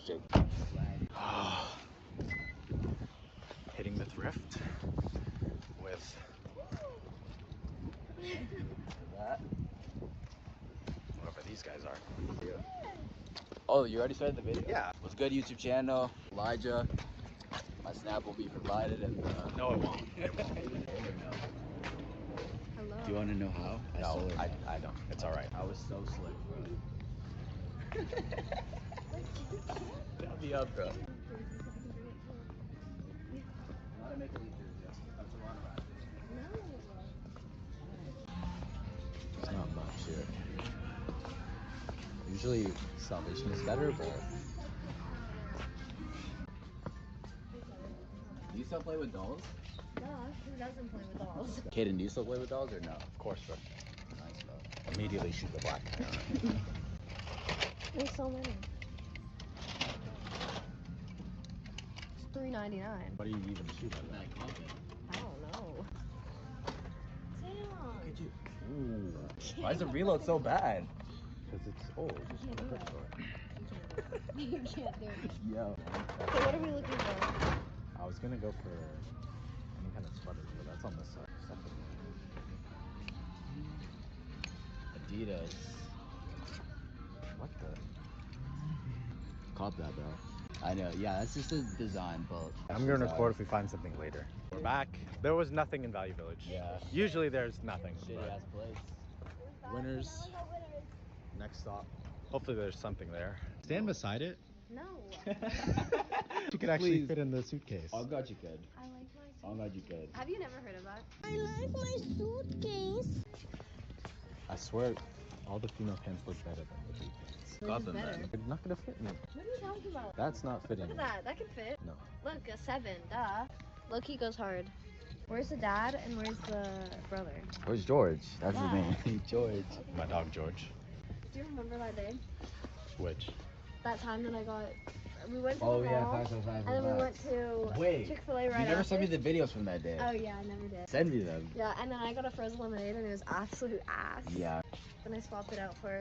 shit. Hitting the thrift with That. whatever these guys are. Oh, you already started the video? Yeah. What's good, YouTube channel? Elijah. My snap will be provided in the... No, it won't. Hello. Do you want to know how? No, I don't. It's all right. I was so slick, bro. That'll be up, bro. There's not much here. Usually Salvation is better, but Do you still play with dolls? Duh, who doesn't play with dolls? Kaden, do you still play with dolls or no? of course, bro. Nice, bro. Immediately shoot the black guy. There's so many. It's $3.99. What do you even shoot at that? I don't know. Damn. Look at you. Ooh. Why is the reload so bad? Because it's old. Just can't from do the that. store. You can't do it. Yo. So what are we looking for? I was gonna go for any kind of sweaters, but that's on this side. Adidas. What the? Cop that, bro. I know. Yeah, that's just a design, but I'm gonna record if we find something later. We're back. There was nothing in Value Village. Yeah. Usually there's nothing. Shitty but ass place. Winners. Next stop. Hopefully there's something there. Stand beside it. No. You could actually Please. fit in the suitcase. Oh God, you could. I like my suitcase. Oh God, you could. Have you never heard of that? I like my suitcase. I swear, all the female pants look better than the dude pants. Got This is them, better. man. They're not gonna fit me. What are you talking about? That's not fitting. Look at that. That can fit. No. Look, a 7. Duh. Loki goes hard. Where's the dad and where's the brother? Where's George? That's Yeah. his name. George. My dog George. Do you remember that day? Which? That time that I got... We went to Oh the yeah, mall. facts. And then we went to Wait, Chick-fil-A right you never after. sent me the videos from that day. Oh yeah, I never did. Send me them. Yeah, and then I got a frozen lemonade and it was absolute ass. Yeah. Then I swapped it out for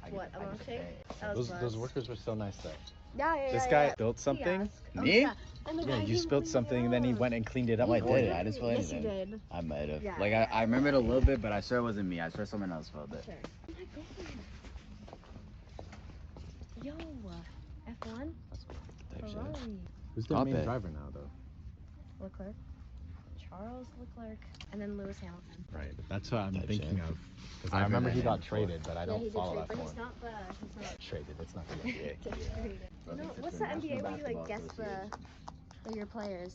I what, a get to milkshake? pay. That was Those buzz. workers were so nice though. Yeah. This guy built something. He asked. Oh, Me? yeah. And the Yeah, guy you didn't spilled clean it something and then he up. went and cleaned it up. No, I for didn't. you. I didn't spill Yes, anything. you did. I might have. Yeah. Like I remembered a little bit, but I swear it wasn't me. I swear someone else spilled it. Sure. Oh my god. Yo, F1? Type shit. Ferrari. Who's the Stop main it. driver now though? Leclerc. Charles Leclerc. And then Lewis Hamilton. Right. That's what I'm Type thinking shit. of. Because I've I remember heard he that got name before. traded, but I Yeah, don't he did follow trade, that but for he's him. not He's not Traded. It's not the NBA. traded. Bro, No, it's what's the the NBA where you National like guess Basketball your players?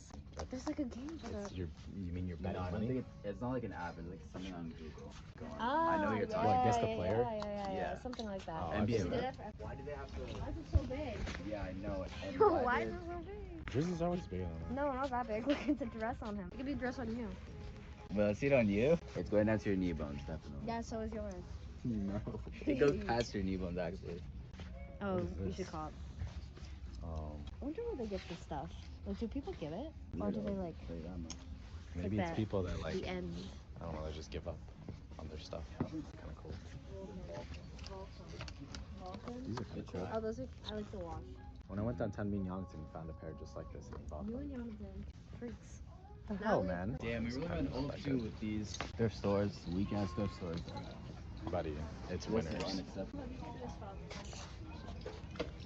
There's like a game for It's that. your. You mean your No, betting I don't money? think it's not like an app. It's like something on Google. Go on. Oh, I know you're talking. What, guess the yeah, player? Yeah, Yeah. something like that. Oh, NBA, You did right? that for Why do they have to? Why is it so big? Yeah, I know it. And Why is it so big? Jerseys are always bigger than that. No, not that big. Look, it's a dress on him. It could be a dress on you. Well, I see it on you. It's going down to your knee bones, definitely. Yeah, so is yours. No. It goes past your knee bones, actually. Oh, What is you this? should call it. Um, I wonder where they get this stuff. Like, do people give it? Or do they like maybe like it's people that like. the end? I don't know. They just give up on their stuff. Kind of cool. These are kind of cool. Oh, those are. I like the wash. When I went downtown Yongton, found a pair just like this and bought You them. and Jonathan, freaks. What the hell, man? Damn, we It's really kind went of old like too it. with these thrift stores, weak ass thrift stores. Buddy, it's This is winners. unacceptable.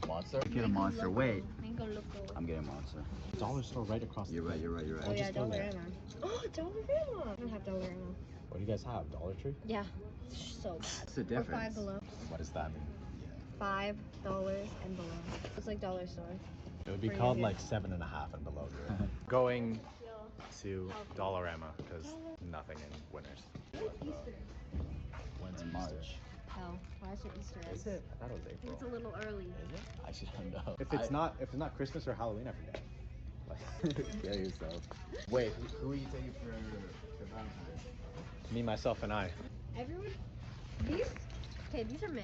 Monster? Get a monster. Wait. Mango Loco. I'm getting a monster. Dollar store right across You're the right, you're right, you're Oh right. yeah, just go there. Dollarama. Oh, Dollarama. I don't have Dollarama. What do you guys have? Dollar Tree? Yeah, so bad. What's the Or difference? $5 below. What does that mean? $5 and below. It's like dollar store. It would be Pretty called good. like 7.5 and below. Going to Dollarama because nothing in winners. When's In Easter? March. Hell, why is there Easter eggs? Is it? I thought it was I think it's a April. little early. Is it? I actually don't know. If it's not Christmas or Halloween, I forget. Like, Kill yourself. Wait, who are you taking for Valentine's? me, myself, and I. Everyone, these are mid.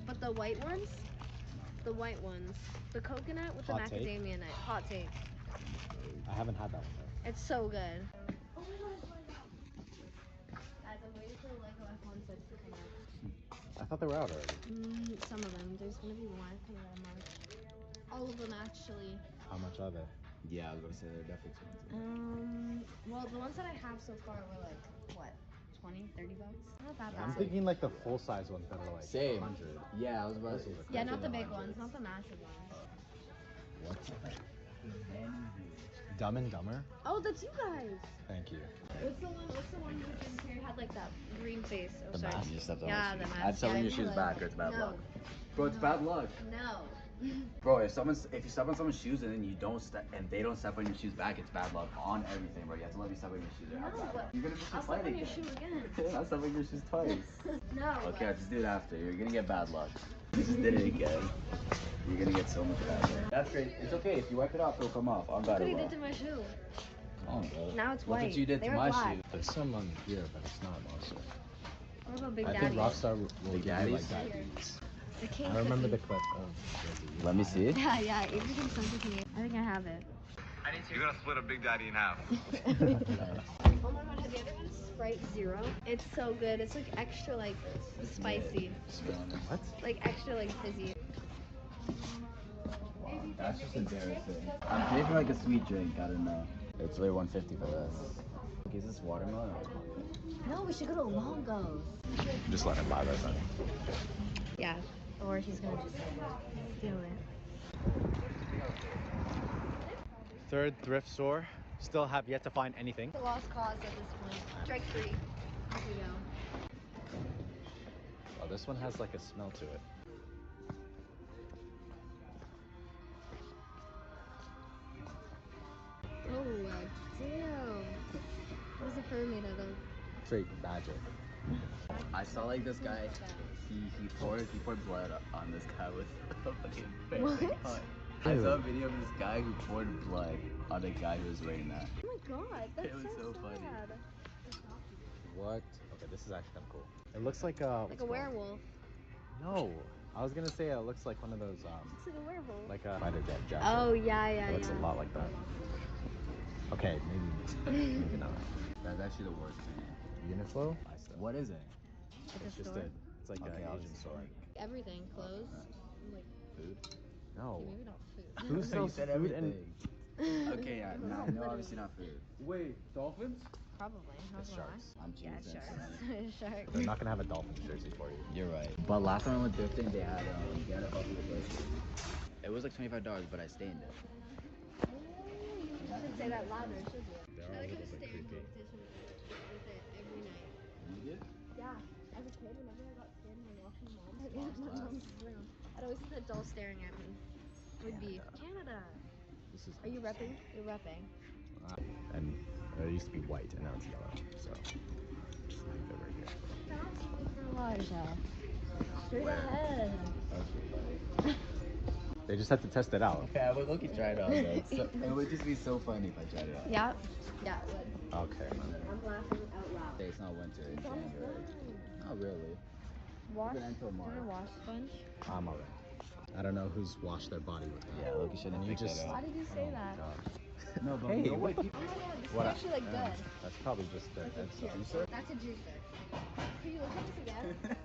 But the white ones, the coconut with Hot the take? macadamia nut, hot take. I haven't had that one though. It's so good. Oh my gosh, guys, I'm waiting for the Lego F1 sets to come out. I thought they were out already. Some of them. There's gonna be one coming out in March. All of them actually. How much are they? Yeah, I was gonna say they're definitely expensive. Well, the ones that I have so far were like, what, 20, 30 bucks? Not that I'm bad. thinking like the full-size ones that are like Same. 100. Yeah, I was about to. Yeah, not the big ones, not the massive ones. What's Dumb and Dumber? Oh, that's you guys. Thank you. What's the one who Jim Carrey had like that green face? Oh, The sorry. mask? You stepped on Yeah, my the shoes. mask. I'd selling Yeah, your I shoes know. back or it's bad No. luck. Bro, it's bad luck. No. Bro, if you step on someone's shoes and then you don't step and they don't step on your shoes back, it's bad luck on everything, bro. You have to let me step on your shoes or have No, bad but luck. You're gonna miss I'll your step flight on your again. shoe again. I'll step on your shoes twice. No. Okay, let's do it after. You're gonna get bad luck. You just did it again. You're gonna get so much bad luck. That's great. It's okay. If you wipe it off, it'll come off. I'll Look got what it. he did to my shoe. Oh, bro. Now it's Look white. what you did They to were my black. shoe. There's some on here, but it's not Monster. What about Big I Daddy? think Rockstar will Big do Daddies? like that. The King I remember the cookie. clip of Let me see. Yeah, yeah. Abraham sent it to me. I think I have it. You're gonna split a Big Daddy in half. Oh my god, have you ever had Sprite Zero? It's so good. It's like extra like spicy. What? Like extra like fizzy. Wow, that's just embarrassing. I'm craving like a sweet drink. I don't know. It's really 150 for this. Is this watermelon? No, we should go to Longo's. Just let him buy that then. Yeah, or he's gonna just steal it. Third thrift store. Still have yet to find anything. It's a lost cause at this point. Strike free. Off we go. Oh, this one has like a smell to it. Oh, damn. What is the fur made out of? Straight magic. I saw like this guy. He poured blood on this guy with a fucking What? cut. I saw a video of this guy who poured blood on a guy who was wearing that. Oh my god, that's It was so funny. sad. What? Okay, this is actually kind of cool. It looks like a... Like a werewolf. No. I was gonna say it looks like one of those, It's like a werewolf. like a spider jacket. Oh, yeah, yeah, It looks yeah. a lot like that. Okay, maybe not. That's actually the worst thing. Uniqlo? What is it? It's just store? it's like Okay, an I'll Asian just store. like Everything. Clothes. Like, food. No. okay, maybe not food. Who You sells said food and... everything. Okay, yeah, no, obviously not food. Wait, dolphins? Probably. Not It's gonna lie. sharks. I'm Yeah, cheesing. sharks. Sharks. They're not gonna have a Dolphins jersey for you. You're right. But last time I went thrifting, they had a puppy with jersey. It was like $25, but I stayed in it. You should say that louder, should you? They're I all a like little how bit Stan creepy. competition with it every night. You did? Yeah. As a kid, whenever I got scared and I walked in my mom's room, I'd always see the doll staring at me. Would be Canada. This is Are you repping? You're repping. and it used to be white and now it's yellow. So just leave it right here. That's Elijah. Straight Where? ahead. They just had to test it out. Okay, I would look at try it out though. It would just be so funny if I tried it out. Yeah. Yeah, it would. Okay. I'm laughing out loud. It's not winter, it's January. Not really. Wash. Even until Do you want a March. wash sponge? I'm alright. I don't know who's washed their body with that. Yeah, Loki shouldn't You pick just- that Why up. did you say that? God. No, but Hey, you know what- what? Oh my god, this What is I- actually like good. That's probably just their That's a head juicer. sauce. That's a juicer. Can you look at this again?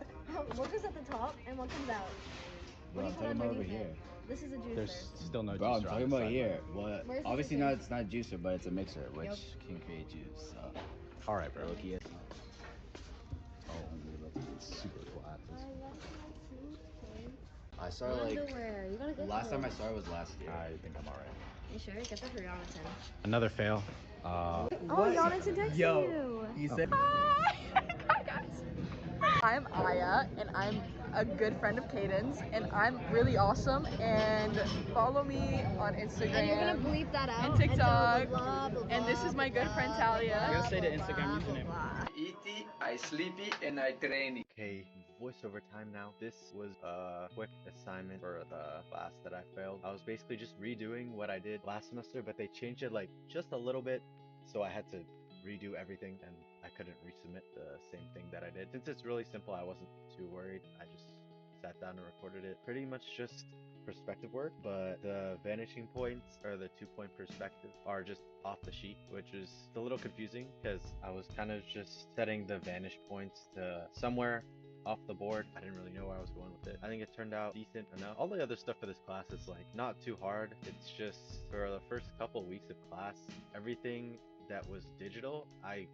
One goes at the top and one comes out. Bro, What I'm do you put talking about over underneath here. it? This is a juicer. There's still no Bro, I'm juicer on talking the about side. here. Well, Where's the obviously juicer? not. It's not a juicer, but it's a mixer, which Yep. can create juice. So, Alright, bro. Loki is. Oh, it's super flat. I saw like Underwear. You gotta the get last time I those. saw it was last year. I think I'm alright. You sure? Get the for Jonathan. Another fail. Oh, Jonathan texted you. You said. Hi guys. I'm Aya and I'm a good friend of Caden's and I'm really awesome and follow me on Instagram. And you're gonna bleep that out. And TikTok. Blah, blah, blah, And this is my good blah, friend blah, Talia. blah, You gotta say the blah, Instagram blah, username. blah. Eaty, I sleepy, and I trainy. Okay, voiceover time now. This was a quick assignment for the class that I failed. I was basically just redoing what I did last semester, but they changed it like just a little bit, so I had to redo everything and I couldn't resubmit the same thing that I did. Since it's really simple, I wasn't too worried. I just sat down and recorded it. Pretty much just perspective work, but the vanishing points or the 2-point perspective are just off the sheet, which is a little confusing because I was kind of just setting the vanish points to somewhere off the board. I didn't really know where I was going with it. I think it turned out decent enough. All the other stuff for this class is like not too hard. It's just for the first couple weeks of class, everything that was digital, I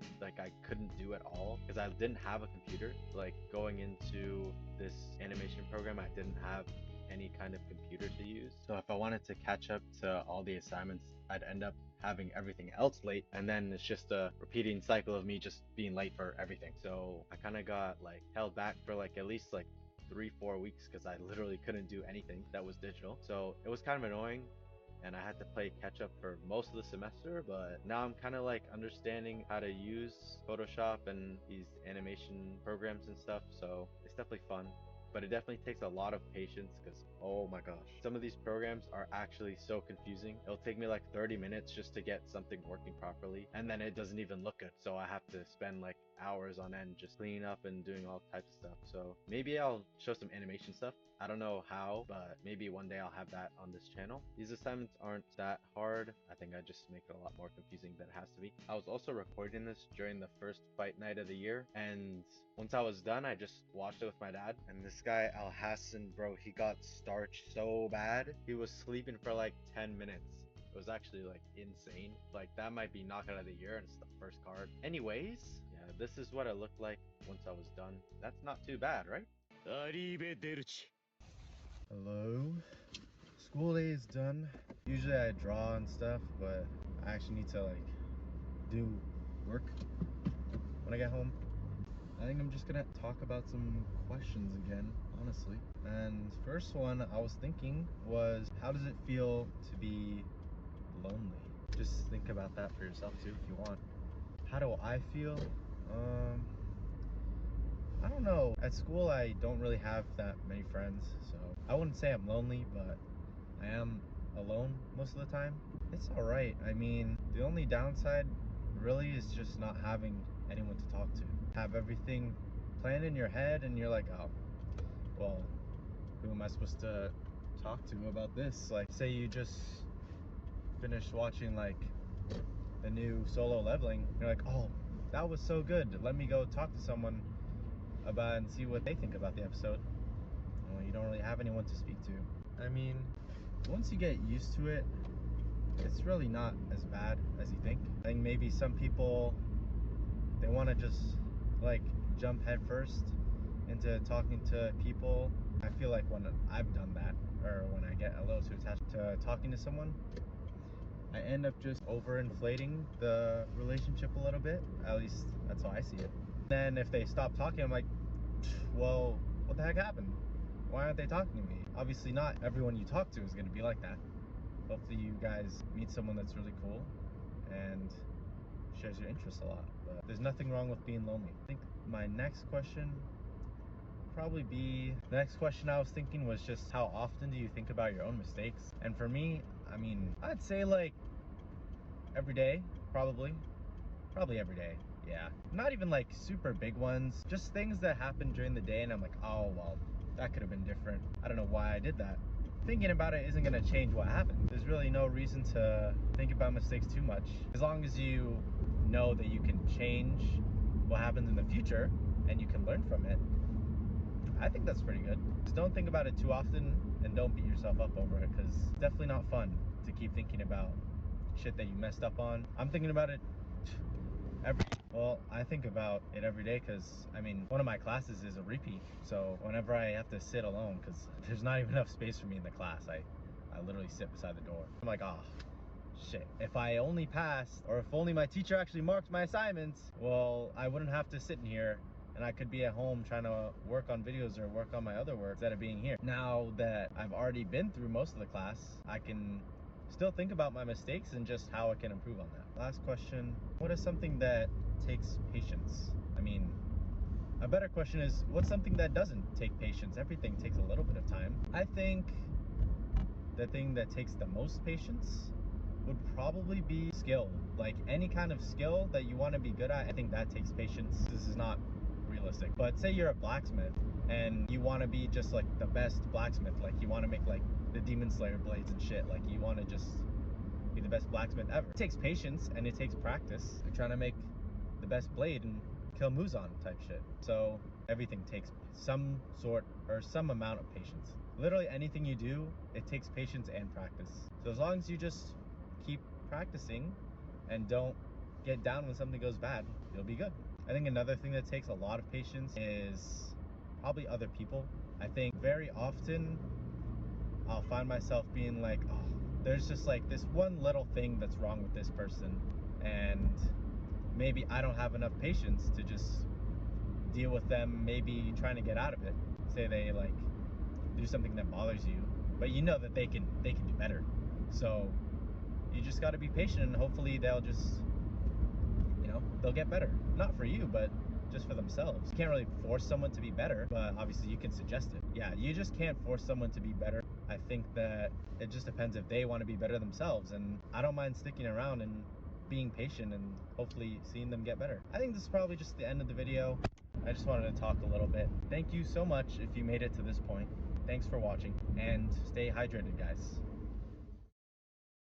couldn't do at all because I didn't have a computer. Like going into this animation program, I didn't have any kind of computer to use. So if I wanted to catch up to all the assignments, I'd end up having everything else late, and then it's just a repeating cycle of me just being late for everything. So I kind of got like held back for like at least like 3-4 weeks because I literally couldn't do anything that was digital. So it was kind of annoying, and I had to play catch up for most of the semester, but now I'm kind of like understanding how to use Photoshop and these animation programs and stuff, so it's definitely fun. But it definitely takes a lot of patience because, oh my gosh, some of these programs are actually so confusing. It'll take me like 30 minutes just to get something working properly, and then it doesn't even look good. So I have to spend like hours on end just cleaning up and doing all types of stuff. So maybe I'll show some animation stuff. I don't know how, but maybe one day I'll have that on this channel. These assignments aren't that hard. I think I just make it a lot more confusing than it has to be. I was also recording this during the first fight night of the year, and once I was done, I just watched it with my dad. And this guy, Al Hassan, bro, he got starched so bad. He was sleeping for like 10 minutes. It was actually like insane. Like that might be knockout of the year, and it's the first card. Anyways, yeah, this is what it looked like once I was done. That's not too bad, right? Hello. School day is done. Usually I draw and stuff, but I actually need to like do work when I get home. I think I'm just gonna talk about some questions again, honestly. And first one I was thinking was, how does it feel to be lonely? Just think about that for yourself too if you want. How do I feel? I don't know. At school I don't really have that many friends, so I wouldn't say I'm lonely, but I am alone most of the time. It's alright. I mean, the only downside really is just not having anyone to talk to. Have everything planned in your head and you're like, oh, well, who am I supposed to talk to about this? Like, say you just finished watching like the new Solo Leveling, you're like, oh, that was so good, let me go talk to someone about and see what they think about the episode. Well, you don't really have anyone to speak to. I mean, once you get used to it, it's really not as bad as you think. I think maybe some people, they want to just like jump headfirst into talking to people. I feel like when I've done that, or when I get a little too attached to talking to someone, I end up just overinflating the relationship a little bit. At least that's how I see it. Then if they stop talking, I'm like, well, what the heck happened? Why aren't they talking to me? Obviously not everyone you talk to is going to be like that. Hopefully you guys meet someone that's really cool and shares your interests a lot. But there's nothing wrong with being lonely. I think my next question probably be, the next question I was thinking was just, how often do you think about your own mistakes? And for me, I mean, I'd say like every day, probably every day. Yeah, not even like super big ones, just things that happen during the day and I'm like, oh well, that could have been different. I don't know why I did that. Thinking about it isn't going to change what happened. There's really no reason to think about mistakes too much. As long as you know that you can change what happens in the future and you can learn from it, I think that's pretty good. Just don't think about it too often and don't beat yourself up over it, because it's definitely not fun to keep thinking about shit that you messed up on. I'm thinking about it I think about it every day because, I mean, one of my classes is a repeat. So whenever I have to sit alone, because there's not even enough space for me in the class, I literally sit beside the door. I'm like, oh, shit. If I only passed, or if only my teacher actually marked my assignments, well, I wouldn't have to sit in here and I could be at home trying to work on videos or work on my other work instead of being here. Now that I've already been through most of the class, I can still think about my mistakes and just how I can improve on that. Last question, what is something that takes patience? I mean, a better question is, what's something that doesn't take patience? Everything takes a little bit of time. I think the thing that takes the most patience would probably be skill. Like any kind of skill that you want to be good at, I think that takes patience. This is not realistic, but say you're a blacksmith and you want to be just like the best blacksmith, like you want to make like the Demon Slayer blades and shit, like you want to just be the best blacksmith ever. It takes patience and it takes practice. You're trying to make the best blade and kill Muzan type shit. So everything takes some sort or some amount of patience. Literally anything you do, it takes patience and practice. So as long as you just keep practicing and don't get down when something goes bad, you'll be good. I think another thing that takes a lot of patience is probably other people. I think very often I'll find myself being like, oh, there's just like this one little thing that's wrong with this person, and maybe I don't have enough patience to just deal with them maybe trying to get out of it. Say they like do something that bothers you, but you know that they can do better. So you just got to be patient, and hopefully they'll just, you know, they'll get better. Not for you, but just for themselves. You can't really force someone to be better, but obviously you can suggest it. Yeah, you just can't force someone to be better. I think that it just depends if they want to be better themselves, and I don't mind sticking around and being patient and hopefully seeing them get better. I think this is probably just the end of the video. I just wanted to talk a little bit. Thank you so much if you made it to this point. Thanks for watching, and stay hydrated, guys.